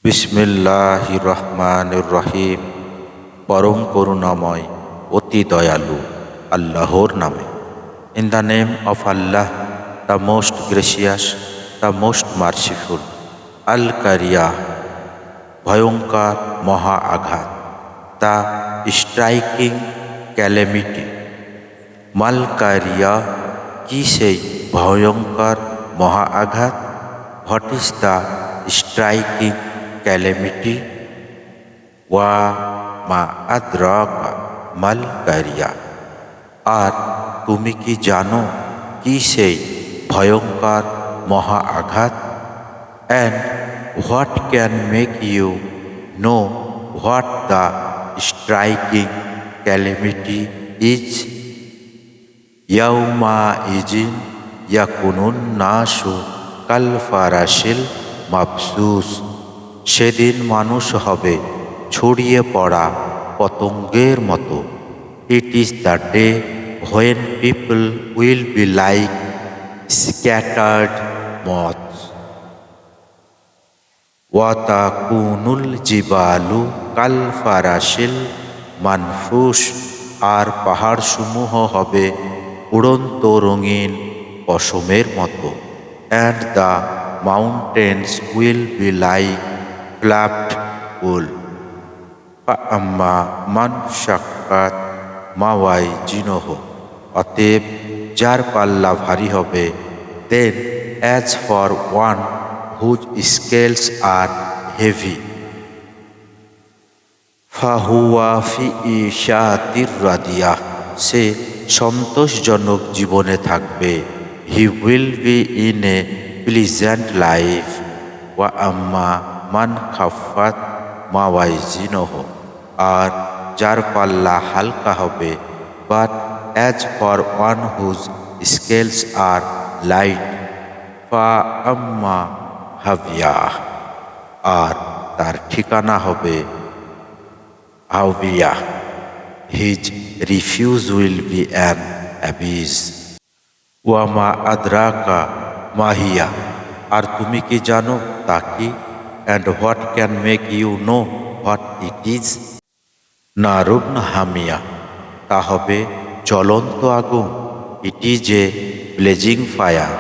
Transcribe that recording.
বিসমিল্লাহির রহমানির রহিম। পরম করুণাময় অতি দয়ালু আল্লাহর নামে। In the name of Allah, the most gracious, the most merciful. আল কারিয়া, ভয়ঙ্কর মহা আঘাত। The striking calamity. মাল কারিয়া, কি সেই ভয়ঙ্কর মহা আঘাত? What is the striking calamity? ওয়া মা আদরাকা মাল কারিয়া, আর তুমি কি জানো কি সেই ভয়ঙ্কর মহা আঘাত? And what can make you know what the striking calamity is? ইয়াউমা ইজিন ইয়াকুনুন নাসু কাল ফারাশিল মাবসুস। সেদিন মানুষ হবে ছড়িয়ে পড়া পতঙ্গের মতো। It is the day when people will be like scattered moths. ওয়াতাকুনুল জিবালু কাল ফারাশিল মানফুস। আর পাহাড়সমূহ হবে উড়ন্ত রঙিন পশমের মতো। And the mountains will be like fluffed wool. আম্মা মান শাক্কাত মাওয়াজিনহ, অতএব যার পাল্লা ভারী হবে। Then as for one whose scales are heavy, ফাহুয়া ফি ইশাতির রাদিয়া, সে সন্তোষজনক জীবনে থাকবে। He will be in a pleasant life. ওয়া আম্মা মান খাফাত মাওয়াজিনহ, আর যার পাল্লা হালকা হবে। But as for one whose scales are light, ফা আম্মা হাবিয়া, আর তার ঠিকানা হবে হাবিয়া। His refuge will be an abyss. ওয়ামা আদরাকা মাহিয়া, আর তুমি কি জানো তা কি? And what can make you know what it is? নারুন হামিয়া, তা হবে জ্বলন্ত আগুন। It is a blazing fire.